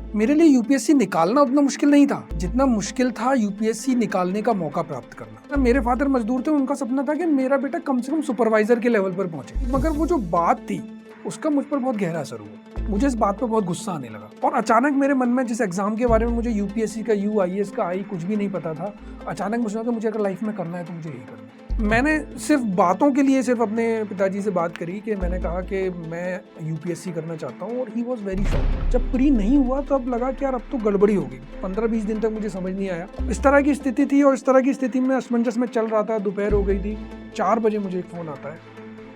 मेरे लिए यूपीएससी निकालना उतना मुश्किल नहीं था जितना मुश्किल था यूपीएससी निकालने का मौका प्राप्त करना। मेरे फादर मजदूर थे, उनका सपना था कि मेरा बेटा कम से कम सुपरवाइजर के लेवल पर पहुंचे, मगर वो जो बात थी उसका मुझ पर बहुत गहरा असर हुआ। मुझे इस बात पर बहुत गुस्सा आने लगा और अचानक मेरे मन में, जिस एग्जाम के बारे में मुझे यूपीएससी का यू, आईएएस का आई कुछ भी नहीं पता था, अचानक मुझे लगा कि मुझे अगर लाइफ में करना है तो मुझे यही करना है। मैंने सिर्फ बातों के लिए सिर्फ अपने पिताजी से बात करी कि मैंने कहा कि मैं यूपीएससी करना चाहता हूँ, और ही वॉज वेरी शॉक्ड। जब प्री नहीं हुआ तब लगा कि यार अब तो गड़बड़ी हो गई। 15-20 दिन तक मुझे समझ नहीं आया। इस तरह की स्थिति थी और इस तरह की स्थिति में असमंजस में चल रहा था। दोपहर हो गई थी, 4 बजे मुझे एक फ़ोन आता है,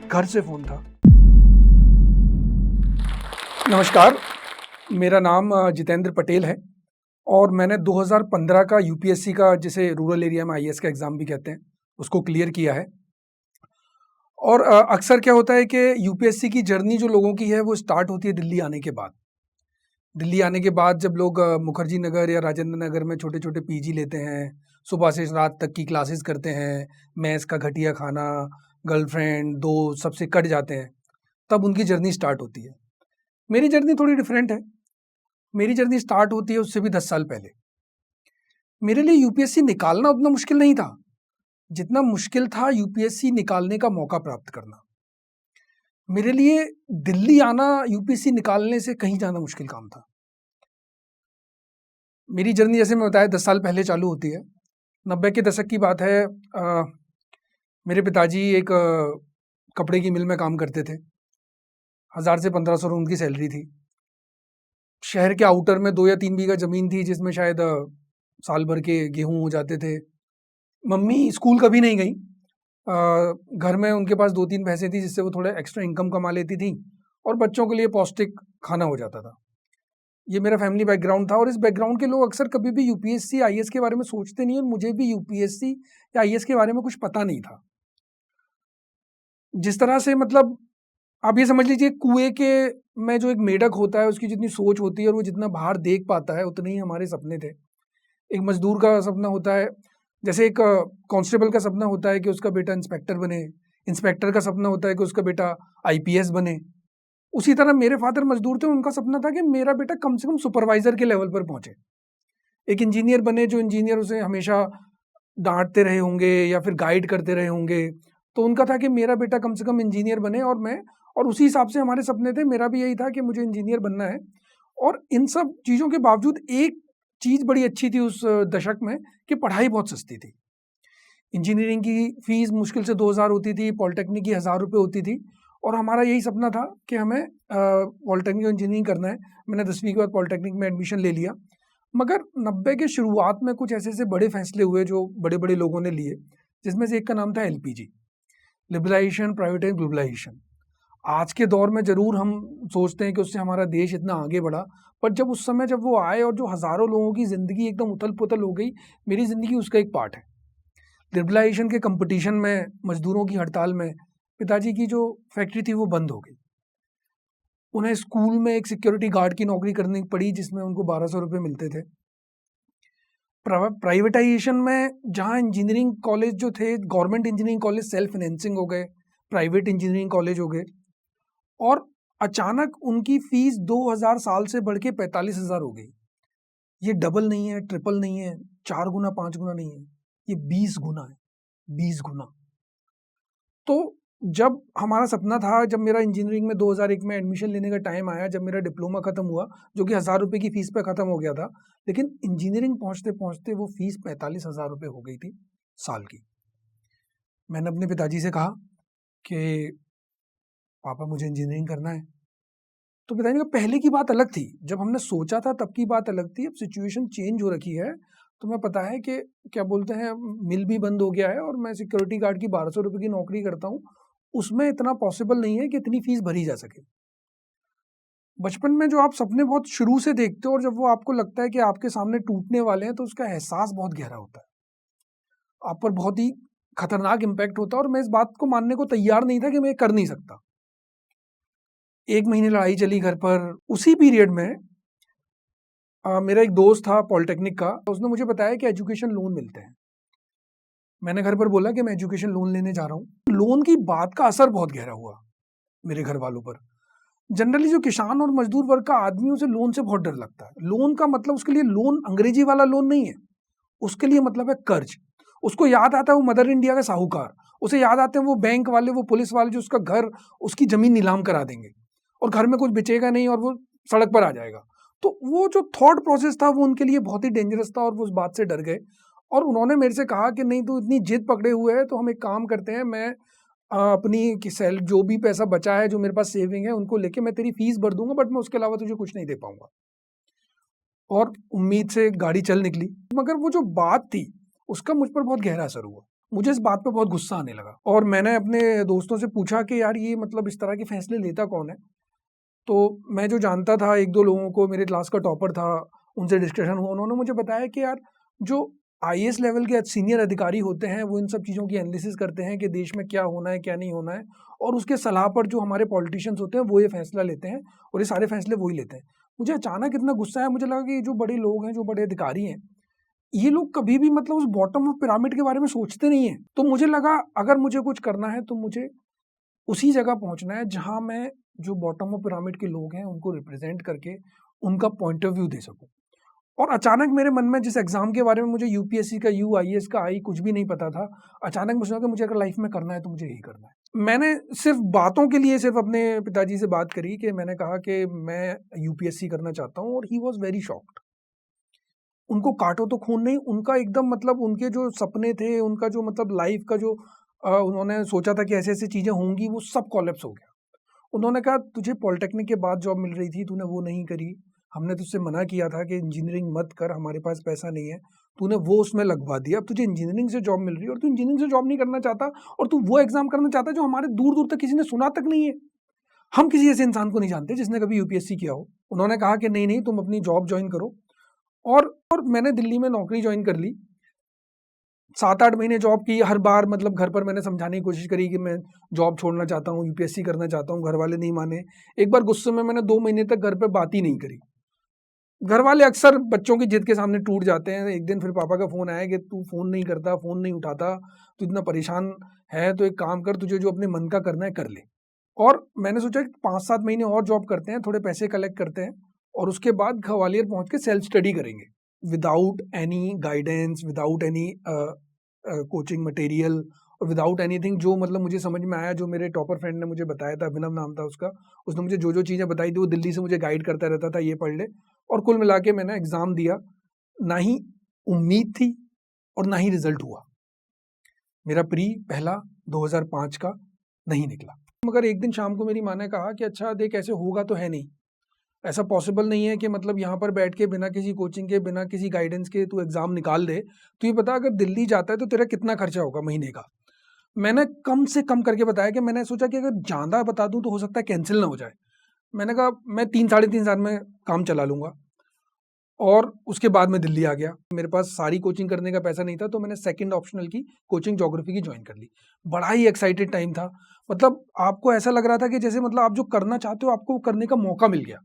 घर से फ़ोन था। नमस्कार, मेरा नाम जितेंद्र पटेल है और मैंने 2015 का यूपीएससी का, जिसे रूरल एरिया में आईएएस का एग्ज़ाम भी कहते हैं, उसको क्लियर किया है। और अक्सर क्या होता है कि यूपीएससी की जर्नी जो लोगों की है वो स्टार्ट होती है दिल्ली आने के बाद। दिल्ली आने के बाद जब लोग मुखर्जी नगर या राजेंद्र नगर में छोटे छोटे पीजी लेते हैं, सुबह से रात तक की क्लासेस करते हैं, मैस का घटिया खाना, गर्लफ्रेंड, दोस्त सबसे कट जाते हैं, तब उनकी जर्नी स्टार्ट होती है। मेरी जर्नी थोड़ी डिफरेंट है। मेरी जर्नी स्टार्ट होती है उससे भी 10 साल पहले। मेरे लिए यूपीएससी निकालना उतना मुश्किल नहीं था जितना मुश्किल था यूपीएससी निकालने का मौका प्राप्त करना। मेरे लिए दिल्ली आना यूपीएससी निकालने से कहीं ज़्यादा मुश्किल काम था। मेरी जर्नी, जैसे मैं बताया, 10 साल पहले चालू होती है। 90 के दशक की बात है। मेरे पिताजी एक कपड़े की मिल में काम करते थे। 1000 से 1500 उनकी सैलरी थी। शहर के आउटर में 2 या 3 बीघा ज़मीन थी जिसमें शायद साल भर के गेहूँ हो जाते थे। मम्मी स्कूल कभी नहीं गई। घर में उनके पास 2-3 भैंसें थी जिससे वो थोड़ा एक्स्ट्रा इनकम कमा लेती थी और बच्चों के लिए पौष्टिक खाना हो जाता था। ये मेरा फैमिली बैकग्राउंड था और इस बैकग्राउंड के लोग अक्सर कभी भी यूपीएससी, आईएएस के बारे में सोचते नहीं, और मुझे भी यूपीएससी या आईएएस के बारे में कुछ पता नहीं था। जिस तरह से, मतलब, आप ये समझ लीजिए, कुएं के में जो एक मेढक होता है उसकी जितनी सोच होती है और वो जितना बाहर देख पाता है, उतने ही हमारे सपने थे। एक मजदूर का सपना होता है, जैसे एक कांस्टेबल का सपना होता है कि उसका बेटा इंस्पेक्टर बने, इंस्पेक्टर का सपना होता है कि उसका बेटा आईपीएस बने। उसी तरह मेरे फादर मजदूर थे, उनका सपना था कि मेरा बेटा कम से कम सुपरवाइजर के लेवल पर पहुंचे, एक इंजीनियर बने, जो इंजीनियर उसे हमेशा डांटते रहे होंगे या फिर गाइड करते रहे होंगे। तो उनका था कि मेरा बेटा कम से कम इंजीनियर बने, और उसी हिसाब से हमारे सपने थे। मेरा भी यही था कि मुझे इंजीनियर बनना है। और इन सब चीज़ों के बावजूद एक चीज़ बड़ी अच्छी थी उस दशक में, कि पढ़ाई बहुत सस्ती थी। इंजीनियरिंग की फीस मुश्किल से 2000 होती थी, पॉलिटेक्निक की 1000 रुपये होती थी, और हमारा यही सपना था कि हमें पॉलिटेक्निक इंजीनियरिंग करना है। मैंने 10वीं के बाद पॉलिटेक्निक में एडमिशन ले लिया। मगर 90 के शुरुआत में कुछ ऐसे ऐसे बड़े फैसले हुए जो बड़े बड़े लोगों ने लिए, जिसमें से एक का नाम था एलपीजी, लिबरलाइजेशन, प्राइवेटाइज, ग्लोबलाइजेशन। आज के दौर में ज़रूर हम सोचते हैं कि उससे हमारा देश इतना आगे बढ़ा, पर जब उस समय जब वो आए और जो हज़ारों लोगों की ज़िंदगी एकदम उथल पुथल हो गई, मेरी ज़िंदगी उसका एक पार्ट है। लिबरलाइजेशन के कंपटीशन में, मजदूरों की हड़ताल में, पिताजी की जो फैक्ट्री थी वो बंद हो गई। उन्हें स्कूल में एक सिक्योरिटी गार्ड की नौकरी करनी पड़ी जिसमें उनको 1200 रुपये मिलते थे। प्राइवेटाइजेशन में, जहाँ इंजीनियरिंग कॉलेज जो थे, government engineering college self financing हो गए, प्राइवेट इंजीनियरिंग कॉलेज हो गए, और अचानक उनकी फीस 2000 साल से बढ़ के 45,000 हो गई। ये डबल नहीं है, ट्रिपल नहीं है, 4 गुना 5 गुना नहीं है, ये 20 गुना है, 20 गुना। तो जब हमारा सपना था, जब मेरा इंजीनियरिंग में 2001 में एडमिशन लेने का टाइम आया, जब मेरा डिप्लोमा खत्म हुआ, जो कि 1000 रुपये की फीस पे खत्म हो गया था, लेकिन इंजीनियरिंग पहुंचते पहुंचते वो फीस 45,000 रुपये हो गई थी साल की। मैंने अपने पिताजी से कहा कि पापा, मुझे इंजीनियरिंग करना है। तो पिताजी का, पहले की बात अलग थी, जब हमने सोचा था तब की बात अलग थी, अब सिचुएशन चेंज हो रखी है। तुम्हें पता है कि क्या बोलते हैं, मिल भी बंद हो गया है और मैं सिक्योरिटी गार्ड की 1200 रुपये की नौकरी करता हूँ, उसमें इतना पॉसिबल नहीं है कि इतनी फीस भरी जा सके। बचपन में जो आप सपने बहुत शुरू से देखते हो और जब वो आपको लगता है कि आपके सामने टूटने वाले हैं, तो उसका एहसास बहुत गहरा होता है, आप पर बहुत ही खतरनाक इम्पैक्ट होता है। और मैं इस बात को मानने को तैयार नहीं था कि मैं ये कर नहीं सकता। 1 महीने लड़ाई चली घर पर। उसी पीरियड में मेरा एक दोस्त था पॉलिटेक्निक का, उसने मुझे बताया कि एजुकेशन लोन मिलते हैं। मैंने घर पर बोला कि मैं एजुकेशन लोन लेने जा रहा हूँ। लोन की बात का असर बहुत गहरा हुआ मेरे घर वालों पर। जनरली जो किसान और मजदूर वर्ग का आदमी, उसे लोन से बहुत डर लगता है। लोन का मतलब उसके लिए लोन अंग्रेजी वाला लोन नहीं है, उसके लिए मतलब है कर्ज। उसको याद आता है वो मदर इंडिया का साहूकार, उसे याद आते हैं वो बैंक वाले, वो पुलिस वाले जो उसका घर, उसकी जमीन नीलाम करा देंगे और घर में कुछ बचेगा नहीं और वो सड़क पर आ जाएगा। तो वो जो थॉट प्रोसेस था वो उनके लिए बहुत ही डेंजरस था और वो उस बात से डर गए और उन्होंने मेरे से कहा कि नहीं, तो इतनी जिद पकड़े हुए है तो हम एक काम करते हैं, मैं अपनी कि सेल जो भी पैसा बचा है, जो मेरे पास सेविंग है, उनको लेके मैं तेरी फीस भर दूंगा, बट मैं उसके अलावा तुझे कुछ नहीं दे पाऊंगा। और उम्मीद से गाड़ी चल निकली, मगर वो जो बात थी उसका मुझ पर बहुत गहरा असर हुआ। मुझे इस बात पे बहुत गुस्सा आने लगा और मैंने अपने दोस्तों से पूछा कि यार ये मतलब इस तरह के फैसले लेता कौन है। तो मैं जो जानता था, एक दो लोगों को, मेरे क्लास का टॉपर था, उनसे डिस्कशन हुआ, उन्होंने मुझे बताया कि यार जो आईएएस लेवल के सीनियर अधिकारी होते हैं वो इन सब चीज़ों की एनालिसिस करते हैं कि देश में क्या होना है क्या नहीं होना है, और उसके सलाह पर जो हमारे पॉलिटिशियंस होते हैं वो ये फैसला लेते हैं और ये सारे फैसले वही लेते हैं। मुझे अचानक इतना गुस्सा आया, मुझे लगा कि ये जो बड़े लोग हैं, जो बड़े अधिकारी हैं, ये लोग कभी भी मतलब उस बॉटम ऑफ पिरामिड के बारे में सोचते नहीं हैं। तो मुझे लगा अगर मुझे कुछ करना है तो मुझे उसी जगह पहुंचना है जहां मैं जो बॉटम ऑफ पिरामिड के लोग हैं उनको रिप्रेजेंट करके उनका पॉइंट ऑफ व्यू दे सकूं। और अचानक मेरे मन में, जिस एग्जाम के बारे में मुझे यूपीएससी का, यूआईएएस का, आई कुछ भी नहीं पता था, अचानक मुझे लगा कि मुझे अगर लाइफ में करना है तो मुझे यही करना है। मैंने सिर्फ बातों के लिए सिर्फ अपने पिताजी से बात करी कि मैंने कहा कि मैं यूपीएससी करना चाहता हूँ, और ही वॉज वेरी शॉक्ड। उनको काटो तो खून नहीं, उनका एकदम मतलब उनके जो सपने थे, उनका जो मतलब लाइफ का जो उन्होंने सोचा था कि ऐसे ऐसी चीजें होंगी, वो सब कॉलेप्स हो गया। उन्होंने कहा तुझे पॉलिटेक्निक के बाद जॉब मिल रही थी, तूने वो नहीं करी, हमने तुझसे मना किया था कि इंजीनियरिंग मत कर, हमारे पास पैसा नहीं है, तूने वो उसमें लगवा दिया, अब तुझे इंजीनियरिंग से जॉब मिल रही है और तू इंजीनियरिंग से जॉब नहीं करना चाहता, और तू वो एग्जाम करना चाहता है जो हमारे दूर दूर तक किसी ने सुना तक नहीं है। हम किसी ऐसे इंसान को नहीं जानते जिसने कभी यूपीएससी किया हो। उन्होंने कहा कि नहीं नहीं, तुम अपनी जॉब ज्वाइन करो। और मैंने दिल्ली में नौकरी ज्वाइन कर ली। 7-8 महीने जॉब की, हर बार मतलब घर पर मैंने समझाने की कोशिश करी कि मैं जॉब छोड़ना चाहता हूँ, यूपीएससी करना चाहता हूँ, घर वाले नहीं माने। एक बार गुस्से में मैंने 2 महीने तक घर पे बात ही नहीं करी। घर वाले अक्सर बच्चों की जिद के सामने टूट जाते हैं। एक दिन फिर पापा का फ़ोन आया कि तू फ़ोन नहीं करता, फ़ोन नहीं उठाता, तू इतना परेशान है, तो एक काम कर, तुझे जो अपने मन का करना है कर ले। और मैंने सोचा कि 5-7 महीने और जॉब करते हैं, थोड़े पैसे कलेक्ट करते हैं और उसके बाद ग्वालियर पहुँच के सेल्फ स्टडी करेंगे। Without any guidance, without any coaching material और विदाउट एनीथिंग, जो मतलब मुझे समझ में आया, जो मेरे टॉपर फ्रेंड ने मुझे बताया था, अभिनव नाम था उसका, उसने मुझे जो जो चीज़ें बताई थी वो दिल्ली से मुझे गाइड करता रहता था, ये पढ़ ले। और कुल मिला के मैंने एग्ज़ाम दिया। ना ही उम्मीद थी और ना ही रिजल्ट हुआ। मेरा प्री पहला 2005 का नहीं निकला। मगर एक दिन शाम को मेरी माँ ने कहा कि अच्छा देख, ऐसे होगा तो है नहीं, ऐसा पॉसिबल नहीं है कि मतलब यहाँ पर बैठ के बिना किसी कोचिंग के, बिना किसी गाइडेंस के तू एग्ज़ाम निकाल दे। तो ये बता, अगर दिल्ली जाता है तो तेरा कितना खर्चा होगा महीने का। मैंने कम से कम करके बताया कि मैंने सोचा कि अगर ज़्यादा बता दूं तो हो सकता है कैंसिल ना हो जाए। मैंने कहा मैं 3-3.5 साल में काम चला लूँगा। और उसके बाद मैं दिल्ली आ गया। मेरे पास सारी कोचिंग करने का पैसा नहीं था, तो मैंने सेकंड ऑप्शनल की कोचिंग ज्योग्राफी की ज्वाइन कर ली। बड़ा ही एक्साइटेड टाइम था। मतलब आपको ऐसा लग रहा था कि जैसे मतलब आप जो करना चाहते हो आपको करने का मौका मिल गया।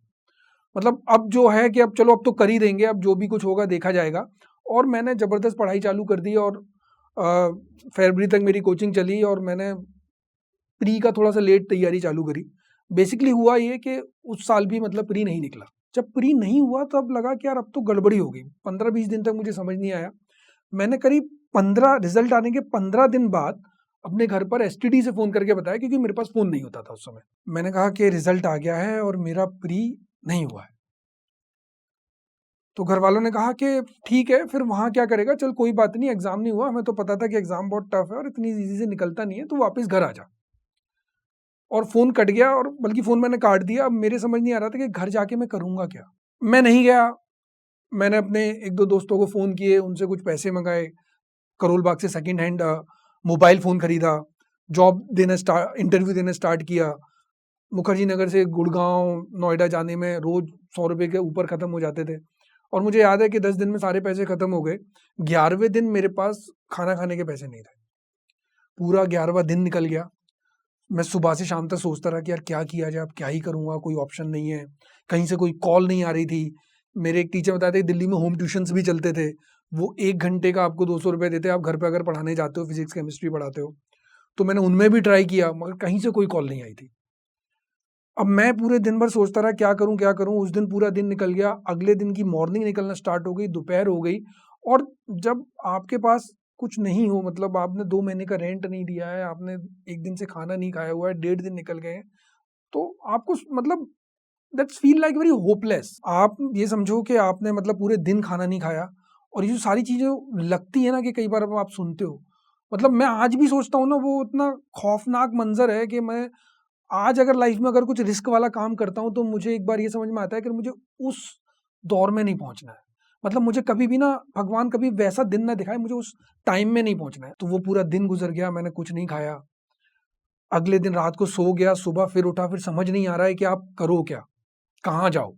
मतलब अब जो है कि अब चलो, अब तो कर ही देंगे, अब जो भी कुछ होगा देखा जाएगा। और मैंने ज़बरदस्त पढ़ाई चालू कर दी और फरवरी तक मेरी कोचिंग चली और मैंने प्री का थोड़ा सा लेट तैयारी चालू करी। बेसिकली हुआ ये कि उस साल भी मतलब प्री नहीं निकला। जब प्री नहीं हुआ तब लगा कि यार अब तो गड़बड़ी हो गई। 15-20 दिन तक मुझे समझ नहीं आया। मैंने करीब 15 रिजल्ट आने के 15 दिन बाद अपने घर पर एसटीडी से फ़ोन करके बताया, क्योंकि मेरे पास फ़ोन नहीं होता था उस समय। मैंने कहा कि रिजल्ट आ गया है और मेरा प्री नहीं हुआ है। तो घर वालों ने कहा कि ठीक है, फिर वहाँ क्या करेगा, चल कोई बात नहीं, एग्ज़ाम नहीं हुआ, हमें तो पता था कि एग्ज़ाम बहुत टफ है और इतनी ईज़ी से निकलता नहीं है, तो वापस घर आ जा। और फ़ोन कट गया, और बल्कि फ़ोन मैंने काट दिया। अब मेरे समझ नहीं आ रहा था कि घर जाके मैं करूँगा क्या? मैं नहीं गया। मैंने अपने 1-2 दोस्तों को फ़ोन किए, उनसे कुछ पैसे मँगाए, करोल बाग से सेकंड हैंड मोबाइल फ़ोन खरीदा, इंटरव्यू देना स्टार्ट किया। मुखर्जी नगर से गुड़गाँव, नोएडा जाने में रोज़ ₹100 के ऊपर ख़त्म हो जाते थे। और मुझे याद है कि 10 दिन में सारे पैसे ख़त्म हो गए। 11वें दिन मेरे पास खाना खाने के पैसे नहीं थे। पूरा 11वां दिन निकल गया। मैं सुबह से शाम तक सोचता रहा कि यार क्या किया जाए, अब क्या ही करूँगा, कोई ऑप्शन नहीं है। कहीं से कोई कॉल नहीं आ रही थी। मेरे एक टीचर बताते थे दिल्ली में होम ट्यूशन्स भी चलते थे। वो 1 घंटे का आपको ₹200 देते हैं, आप घर पे अगर पढ़ाने जाते हो, फिज़िक्स, केमिस्ट्री पढ़ाते हो। तो मैंने उनमें भी ट्राई किया, मगर कहीं से कोई कॉल नहीं आई थी। अब मैं पूरे दिन भर सोचता रहा क्या करूँ? उस दिन पूरा दिन निकल गया, अगले दिन की मॉर्निंग निकलना स्टार्ट हो गई, दोपहर हो गई और जब आपके पास कुछ नहीं हो मतलब आपने 2 महीने का रेंट नहीं दिया है, आपने 1 दिन से खाना नहीं खाया हुआ है, 1.5 दिन निकल गए हैं, तो आपको मतलब that's feel like very hopeless. आप ये समझो कि आपने मतलब पूरे दिन खाना नहीं खाया और ये जो सारी चीज़ें लगती है ना कि कई बार अब आप सुनते हो, मतलब मैं आज भी सोचता हूँ ना वो इतना खौफनाक मंज़र है कि मैं आज अगर लाइफ में अगर कुछ रिस्क वाला काम करता हूँ तो मुझे एक बार ये समझ में आता है कि मुझे उस दौर में नहीं पहुँचना है। मतलब मुझे कभी भी ना भगवान कभी वैसा दिन ना दिखाए, मुझे उस टाइम में नहीं पहुँचना है। तो वो पूरा दिन गुज़र गया, मैंने कुछ नहीं खाया। अगले दिन रात को सो गया, सुबह फिर उठा, फिर समझ नहीं आ रहा है कि आप करो क्या? कहाँ जाओ?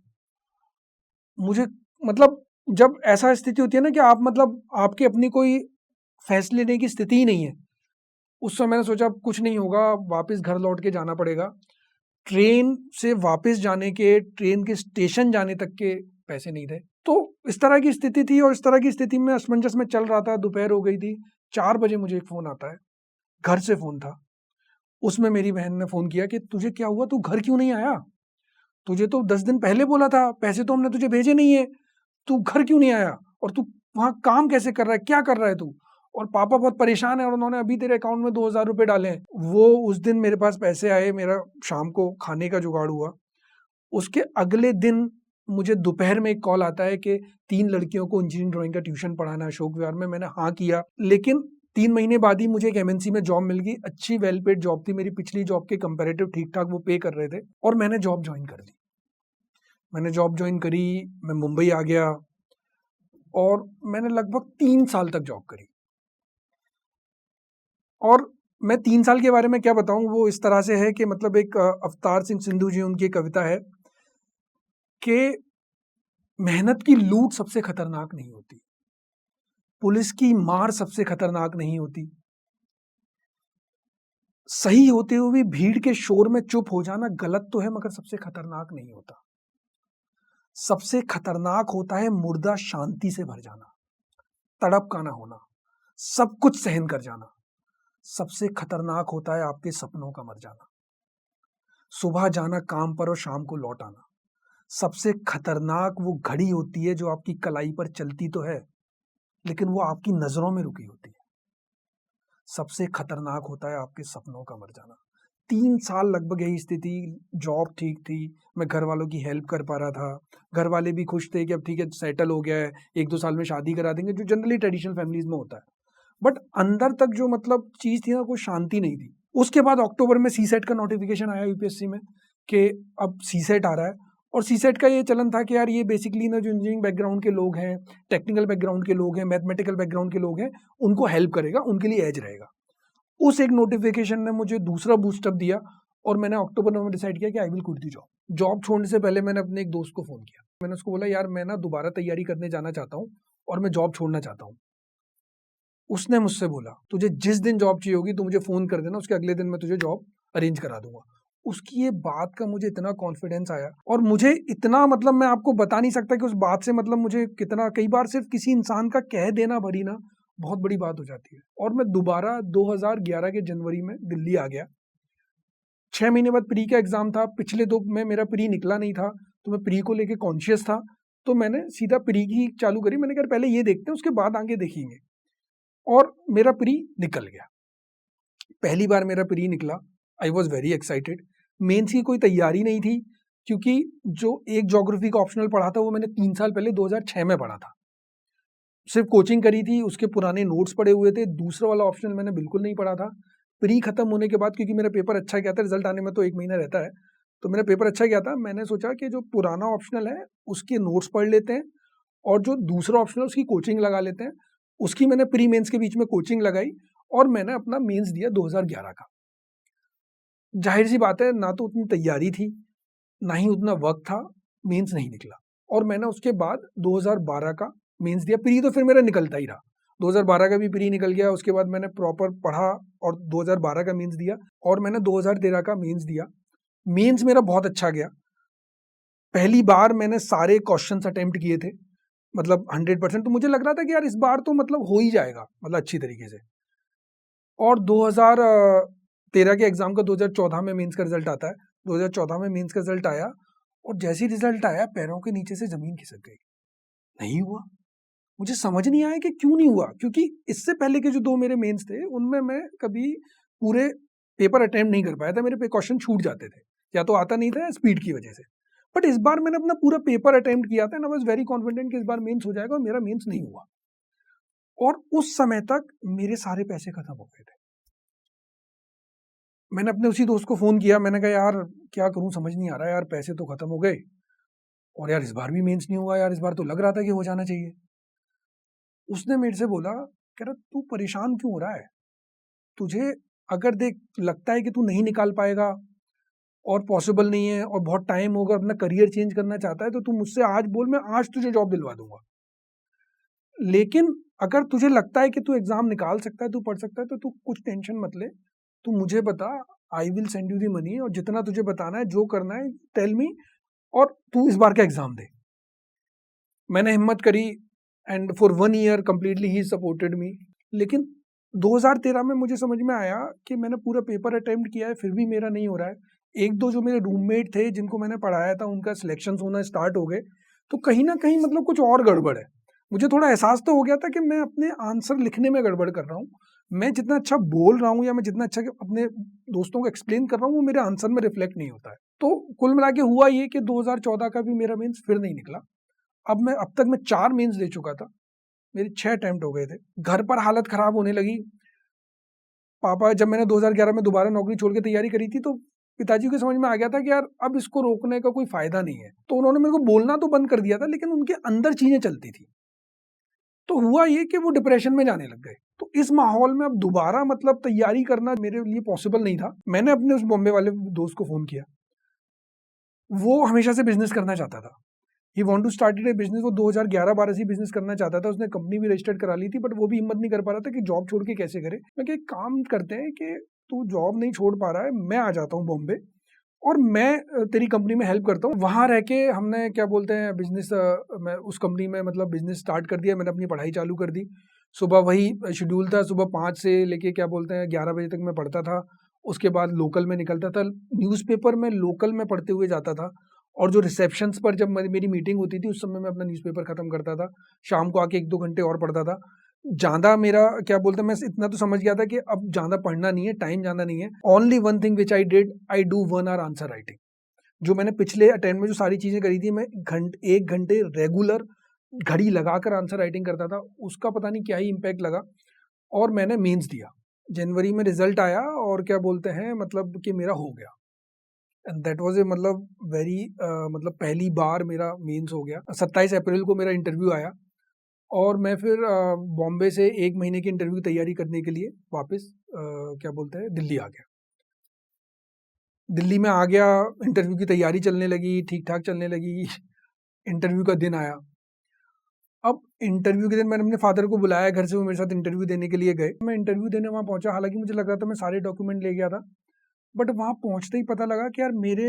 मुझे मतलब जब ऐसा स्थिति होती है ना कि आप मतलब आपकी अपनी कोई फैसले लेने की स्थिति ही नहीं है, उस समय मैंने सोचा अब कुछ नहीं होगा, वापस घर लौट के जाना पड़ेगा। ट्रेन से वापस जाने के, ट्रेन के स्टेशन जाने तक के पैसे नहीं थे। तो इस तरह की स्थिति थी और इस तरह की स्थिति में असमंजस में चल रहा था, दोपहर हो गई थी। 4 बजे मुझे एक फ़ोन आता है, घर से फ़ोन था। उसमें मेरी बहन ने फ़ोन किया कि तुझे क्या हुआ? तू घर क्यों नहीं आया? तुझे तो 10 दिन पहले बोला था, पैसे तो हमने तुझे भेजे नहीं है। तू घर क्यों नहीं आया? और तू वहाँ काम कैसे कर रहा है? क्या कर रहा है तू? और पापा बहुत परेशान है और उन्होंने अभी तेरे अकाउंट में 2,000 रुपए डाले हैं। वो उस दिन मेरे पास पैसे आए, मेरा शाम को खाने का जुगाड़ हुआ। उसके अगले दिन मुझे दोपहर में एक कॉल आता है कि 3 लड़कियों को इंजीनियरिंग ड्राइंग का ट्यूशन पढ़ाना है अशोक विहार में। मैंने हाँ किया, लेकिन 3 महीने बाद ही मुझे एक एमएनसी में जॉब मिल गई। अच्छी वेल पेड जॉब थी, मेरी पिछली जॉब के कंपैरेटिव ठीक-ठाक वो पे कर रहे थे और मैंने जॉब जॉइन कर ली। मैंने जॉब जॉइन करी, मैं मुंबई आ गया और मैंने लगभग 3 साल तक जॉब करी। और मैं 3 साल के बारे में क्या बताऊँ, वो इस तरह से है कि मतलब एक अवतार सिंह सिंधु जी उनकी एक कविता है कि मेहनत की लूट सबसे खतरनाक नहीं होती, पुलिस की मार सबसे खतरनाक नहीं होती, सही होते हुए भी भीड़ के शोर में चुप हो जाना गलत तो है मगर सबसे खतरनाक नहीं होता। सबसे खतरनाक होता है मुर्दा शांति से भर जाना, तड़प का ना होना, सब कुछ सहन कर जाना। सबसे खतरनाक होता है आपके सपनों का मर जाना, सुबह जाना काम पर और शाम को लौट आना। सबसे खतरनाक वो घड़ी होती है जो आपकी कलाई पर चलती तो है, लेकिन वो आपकी नजरों में रुकी होती है। सबसे खतरनाक होता है आपके सपनों का मर जाना। 3 साल लगभग यही स्थिति, जॉब ठीक थी, मैं घर वालों की हेल्प कर पा रहा था, घर वाले भी खुश थे कि अब ठीक है सेटल हो गया है, 1-2 साल में शादी करा देंगे, जो जनरली ट्रेडिशनल फैमिलीज में होता है। बट अंदर तक जो मतलब चीज़ थी ना, कोई शांति नहीं थी। उसके बाद अक्टूबर में सीसेट का नोटिफिकेशन आया यूपीएससी में कि अब सीसेट आ रहा है और सीसेट का ये चलन था कि यार ये बेसिकली ना जो इंजीनियरिंग बैकग्राउंड के लोग हैं, टेक्निकल बैकग्राउंड के लोग हैं, मैथमेटिकल बैकग्राउंड के लोग हैं, उनको हेल्प करेगा, उनके लिए एज रहेगा। उस एक नोटिफिकेशन ने मुझे दूसरा बूस्टअप दिया और मैंने अक्टूबर में डिसाइड किया कि I will quit the job. Job छोड़ने से पहले मैंने अपने एक दोस्त को फ़ोन किया। मैंने उसको बोला यार मैं ना दोबारा तैयारी करने जाना चाहता हूँ और मैं जॉब छोड़ना चाहता हूँ। उसने मुझसे बोला तुझे जिस दिन जॉब चाहिए होगी तू मुझे फ़ोन कर देना, उसके अगले दिन मैं तुझे जॉब अरेंज करा दूंगा। उसकी ये बात का मुझे इतना कॉन्फिडेंस आया और मुझे इतना मतलब मैं आपको बता नहीं सकता कि उस बात से मतलब मुझे कितना, कई बार सिर्फ किसी इंसान का कह देना भरी ना बहुत बड़ी बात हो जाती है। और मैं दोबारा 2011 के जनवरी में दिल्ली आ गया। 6 महीने बाद प्री का एग्जाम था, पिछले 2 में मेरा प्री निकला नहीं था, तो मैं प्री को लेके कॉन्शियस था, तो मैंने सीधा प्री की चालू करी। मैंने कहा पहले ये देखते हैं उसके बाद आगे देखेंगे और मेरा प्री निकल गया। पहली बार मेरा प्री निकला, I was very excited. Mains की कोई तैयारी नहीं थी क्योंकि जो एक ज्योग्राफी का ऑप्शनल पढ़ा था वो मैंने 3 साल पहले 2006 में पढ़ा था, सिर्फ कोचिंग करी थी, उसके पुराने नोट्स पड़े हुए थे। दूसरा वाला ऑप्शनल मैंने बिल्कुल नहीं पढ़ा था। प्री खत्म होने के बाद क्योंकि मेरा पेपर अच्छा गया था, रिजल्ट आने में तो 1 महीना रहता है, तो मेरा पेपर अच्छा गया था। मैंने सोचा कि जो पुराना ऑप्शनल है उसके नोट्स पढ़ लेते हैं और जो दूसरा ऑप्शनल है उसकी कोचिंग लगा लेते हैं। उसकी मैंने प्री मेंस के बीच में कोचिंग लगाई और मैंने अपना मेंस दिया 2011 का। जाहिर सी बात है ना तो उतनी तैयारी थी, ना ही उतना वक्त था, मेंस नहीं निकला। और मैंने उसके बाद 2012 का मेंस दिया। प्री तो फिर मेरा निकलता ही रहा, 2012 का भी प्री निकल गया। उसके बाद मैंने प्रॉपर पढ़ा और 2012 का मेंस दिया और मैंने 2013 का मेंस दिया। मेंस मेरा बहुत अच्छा गया। पहली बार मैंने सारे क्वेश्चंस अटेम्प्ट किए थे, मतलब 100%। तो मुझे लग रहा था कि यार इस बार तो मतलब हो ही जाएगा, मतलब अच्छी तरीके से। और 2013 के एग्जाम का 2014 में मेंस का रिजल्ट आता है। 2014 में मेंस का रिजल्ट आया और जैसे ही रिजल्ट आया पैरों के नीचे से ज़मीन खिसक गई। नहीं हुआ। मुझे समझ नहीं आया कि क्यों नहीं हुआ, क्योंकि इससे पहले के जो 2 मेरे मेंस थे, उनमें मैं कभी पूरे पेपर अटेम्प्ट नहीं कर पाया था, मेरे पे क्वेश्चन छूट जाते थे, या तो आता नहीं था या स्पीड की वजह से। बट इस बार मैंने अपना पूरा पेपर अटेम्प्ट किया था and I was very confident कि इस बार मेंस हो जाएगा, और मेरा मेंस नहीं हुआ। और उस समय तक मेरे सारे पैसे खत्म हो गए थे। मैंने अपने उसी दोस्त को फ़ोन किया, मैंने कहा यार क्या करूँ समझ नहीं आ रहा है यार, पैसे तो खत्म हो गए और यार इस बार भी मेंस नहीं हुआ यार, इस बार तो लग रहा था कि हो जाना चाहिए। उसने मेरे से बोला, कह रहा तू परेशान क्यों हो रहा है? तुझे अगर देख लगता है कि तू नहीं निकाल पाएगा और पॉसिबल नहीं है और बहुत टाइम होगा, अपना करियर चेंज करना चाहता है, तो तू मुझसे आज बोल, मैं आज तुझे जॉब दिलवा दूंगा। लेकिन अगर तुझे लगता है कि तू एग्जाम निकाल सकता है, तू पढ़ सकता है, तो तू कुछ टेंशन मत ले, तू मुझे बता, I will send you the money, और जितना तुझे बताना है जो करना है टेल मी, और तू इस बार का एग्जाम दे। मैंने हिम्मत करी and for 1 year completely he supported me. लेकिन 2013 में मुझे समझ में आया कि मैंने पूरा पेपर अटेम्प्ट किया है, फिर भी मेरा नहीं हो रहा है। 1-2 जो मेरे रूममेट थे जिनको मैंने पढ़ाया था, उनका सिलेक्शंस होना स्टार्ट हो गए, तो कहीं ना कहीं मतलब कुछ और गड़बड़ है। मुझे थोड़ा एहसास तो हो गया था कि मैं अपने आंसर लिखने में गड़बड़ कर रहा हूँ। मैं जितना अच्छा बोल रहा हूँ या मैं जितना अच्छा अपने दोस्तों को एक्सप्लेन कर रहा हूँ, वो मेरे आंसर में रिफ्लेक्ट नहीं होता है। तो कुल मिला के हुआ ये कि 2014 का भी मेरा मेंस फिर नहीं निकला। अब तक मैं 4 मेंस दे चुका था, मेरे 6 अटेम्प्ट हो गए थे। घर पर हालत खराब होने लगी। पापा, जब मैंने 2011 में दोबारा नौकरी छोड़ के तैयारी करी थी, तो पिताजी को समझ में आ गया था कि यार अब इसको रोकने का कोई फायदा नहीं है। तो उन्होंने मेरे को बोलना तो बंद कर दिया था, लेकिन उनके अंदर चीजें चलती थी। तो हुआ ये कि वो डिप्रेशन में जाने लग गए। तो इस माहौल में अब दोबारा मतलब तैयारी करना मेरे लिए पॉसिबल नहीं था। मैंने अपने उस बॉम्बे वाले दोस्त को फोन किया। वो हमेशा से बिजनेस करना चाहता था। He want to started a business. वो 2011-12 से बिजनेस करना चाहता था। उसने कंपनी भी रजिस्टर्ड करा ली थी, बट वो भी हिम्मत नहीं कर पा रहा था कि जॉब छोड़ के कैसे करे। मैं कि एक काम करते हैं कि तू जॉब नहीं छोड़ पा रहा है, मैं आ जाता हूँ बॉम्बे और मैं तेरी कंपनी में हेल्प करता हूँ। वहाँ रह के हमने क्या बोलते हैं बिजनेस, मैं उस कंपनी में मतलब बिजनेस स्टार्ट कर दिया। मैंने अपनी पढ़ाई चालू कर दी। सुबह वही शेड्यूल था, सुबह 5 से लेके क्या बोलते हैं 11 बजे तक मैं पढ़ता था। उसके बाद लोकल में निकलता था, न्यूज़पेपर में लोकल में पढ़ते हुए जाता था। और जो रिसेप्शंस पर जब मेरी मीटिंग होती थी, उस समय मैं अपना न्यूज़पेपर ख़त्म करता था। शाम को आके 1-2 घंटे और पढ़ता था। ज़्यादा मेरा क्या बोलते हैं, मैं इतना तो समझ गया था कि अब ज़्यादा पढ़ना नहीं है, टाइम ज़्यादा नहीं है। Only one thing which I did, I do 1 hour answer writing. जो मैंने पिछले अटेम्प्ट में जो सारी चीज़ें करी थी, मैं 1 घंटे रेगुलर घड़ी लगाकर आंसर राइटिंग करता था। उसका पता नहीं क्या ही इम्पैक्ट लगा और मैंने मेंस दिया। जनवरी में रिजल्ट आया और क्या बोलते हैं मतलब कि मेरा हो गया। एंड दैट वाज ए मतलब वेरी मतलब पहली बार मेरा मेंस हो गया। 27 अप्रैल को मेरा इंटरव्यू आया और मैं फिर बॉम्बे से 1 महीने की इंटरव्यू की तैयारी करने के लिए वापस क्या बोलते हैं दिल्ली आ गया। दिल्ली में आ गया, इंटरव्यू की तैयारी चलने लगी, ठीक-ठाक चलने लगी। इंटरव्यू का दिन आया। अब इंटरव्यू के दिन मैंने अपने फादर को बुलाया घर से, वो मेरे साथ इंटरव्यू देने के लिए गए। मैं इंटरव्यू देने वहाँ पहुँचा, हालाँकि मुझे लग रहा था मैं सारे डॉक्यूमेंट ले गया था। बट वहाँ पहुँचते ही पता लगा कि यार मेरे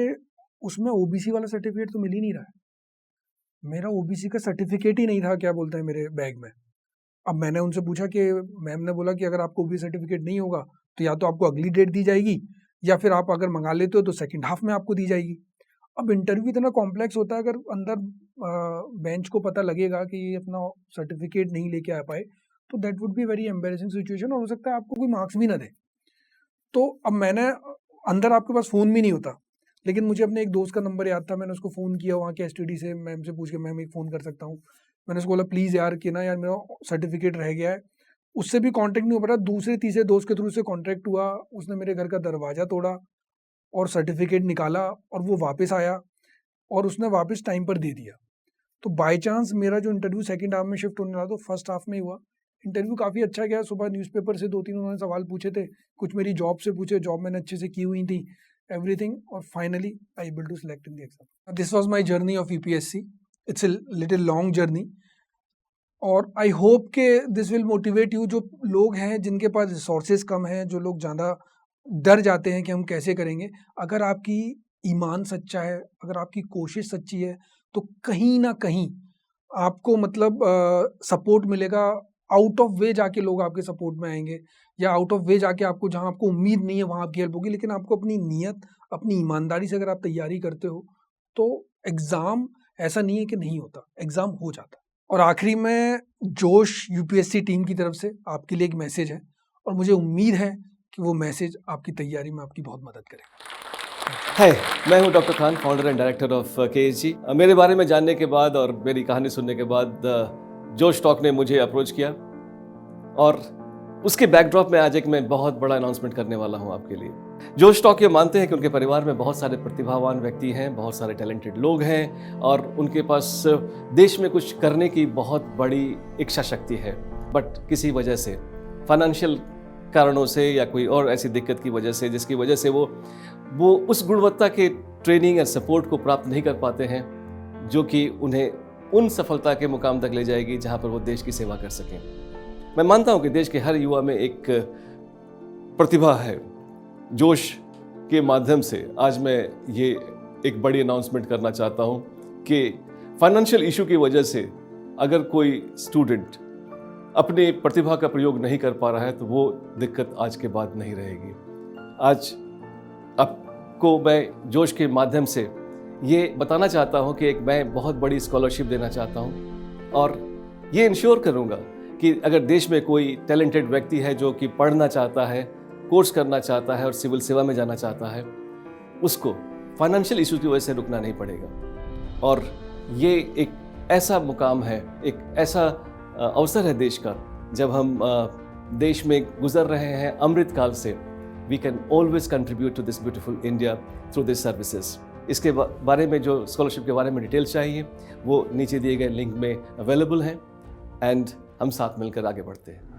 उसमें ओबीसी वाला सर्टिफिकेट तो मिल ही नहीं रहा है। मेरा ओबीसी का सर्टिफिकेट ही नहीं था क्या बोलते हैं मेरे बैग में। अब मैंने उनसे पूछा कि मैम ने बोला कि अगर आपको ओबीसी सर्टिफिकेट नहीं होगा तो या तो आपको अगली डेट दी जाएगी या फिर आप अगर मंगा लेते हो तो सेकंड हाफ में आपको दी जाएगी। अब इंटरव्यू इतना कॉम्प्लेक्स होता है, अगर अंदर बेंच को पता लगेगा कि ये अपना सर्टिफिकेट नहीं लेके आ पाए तो that would be very embarrassing situation, और हो सकता है आपको कोई मार्क्स भी ना दे। तो अब मैंने अंदर आपके पास फ़ोन भी नहीं होता, लेकिन मुझे अपने एक दोस्त का नंबर याद था। मैंने उसको फ़ोन किया वहाँ के एसटीडी से, मैम से पूछ के मैम एक फ़ोन कर सकता हूँ। मैंने उसको बोला प्लीज़ यार कि ना यार मेरा सर्टिफिकेट रह गया है। उससे भी कांटेक्ट नहीं हो पा रहा। दूसरे तीसरे दोस्त के थ्रू से कांटेक्ट हुआ, उसने मेरे घर का दरवाज़ा तोड़ा और सर्टिफिकेट निकाला और वो वापस आया और उसने वापस टाइम पर दे दिया। तो बाय चांस मेरा जो इंटरव्यू सेकंड हाफ में शिफ्ट होने वाला, तो फर्स्ट हाफ में ही हुआ। इंटरव्यू काफ़ी अच्छा गया। सुबह न्यूज़पेपर से 2-3 उन्होंने सवाल पूछे थे, कुछ मेरी जॉब से पूछे, जॉब मैंने अच्छे से की हुई थी, एवरीथिंग, और finally I able to select in the exam. This was my journey of UPSC. It's a little long journey और आई होप के दिस विल मोटिवेट यू। जो लोग हैं जिनके पास रिसोर्सेज कम हैं, जो लोग ज़्यादा डर जाते हैं कि हम कैसे करेंगे, अगर आपकी ईमान सच्चा है, अगर आपकी कोशिश सच्ची है, तो कहीं ना कहीं आपको मतलब सपोर्ट मिलेगा। आउट ऑफ वे जाके लोग आपके सपोर्ट में आएंगे, या आउट ऑफ वे जाके आपको जहाँ आपको उम्मीद नहीं है वहाँ आपकी हेल्प होगी, लेकिन आपको अपनी नीयत, अपनी ईमानदारी से अगर आप तैयारी करते हो तो एग्ज़ाम ऐसा नहीं है कि नहीं होता, एग्ज़ाम हो जाता है। और आखिरी में जोश यूपीएससी टीम की तरफ से आपके लिए एक मैसेज है, और मुझे उम्मीद है कि वो मैसेज आपकी तैयारी में आपकी बहुत मदद करेगा। हाय, मैं हूं doctor Khan, founder and director of KSG. मेरे बारे में जानने के बाद और मेरी कहानी सुनने के बाद जोश टॉक ने मुझे अप्रोच किया, और उसके बैकड्रॉप में आज एक मैं बहुत बड़ा अनाउंसमेंट करने वाला हूं आपके लिए। जोश टॉक ये मानते हैं कि उनके परिवार में बहुत सारे प्रतिभावान व्यक्ति हैं, बहुत सारे टैलेंटेड लोग हैं, और उनके पास देश में कुछ करने की बहुत बड़ी इच्छा शक्ति है, बट किसी वजह से, फाइनेंशियल कारणों से या कोई और ऐसी दिक्कत की वजह से, जिसकी वजह से वो उस गुणवत्ता के ट्रेनिंग और सपोर्ट को प्राप्त नहीं कर पाते हैं जो कि उन्हें उन सफलता के मुकाम तक ले जाएगी जहां पर वो देश की सेवा कर सकें। मैं मानता हूं कि देश के हर युवा में एक प्रतिभा है। जोश के माध्यम से आज मैं ये एक बड़ी अनाउंसमेंट करना चाहता हूं कि फाइनेंशियल इशू की वजह से अगर कोई स्टूडेंट अपनी प्रतिभा का प्रयोग नहीं कर पा रहा है तो वो दिक्कत आज के बाद नहीं रहेगी। आज आपको मैं जोश के माध्यम से ये बताना चाहता हूँ कि मैं बहुत बड़ी स्कॉलरशिप देना चाहता हूँ, और ये इंश्योर करूँगा कि अगर देश में कोई टैलेंटेड व्यक्ति है जो कि पढ़ना चाहता है, कोर्स करना चाहता है और सिविल सेवा में जाना चाहता है, उसको फाइनेंशियल इशू की वजह से रुकना नहीं पड़ेगा। और ये एक ऐसा मुकाम है, एक ऐसा अवसर है देश का, जब हम देश में गुजर रहे हैं अमृत काल से, we can always contribute to this beautiful India through these services। इसके बारे में, जो स्कॉलरशिप के बारे में डिटेल चाहिए, वो नीचे दिए गए लिंक में अवेलेबल हैं, एंड हम साथ मिलकर आगे बढ़ते हैं।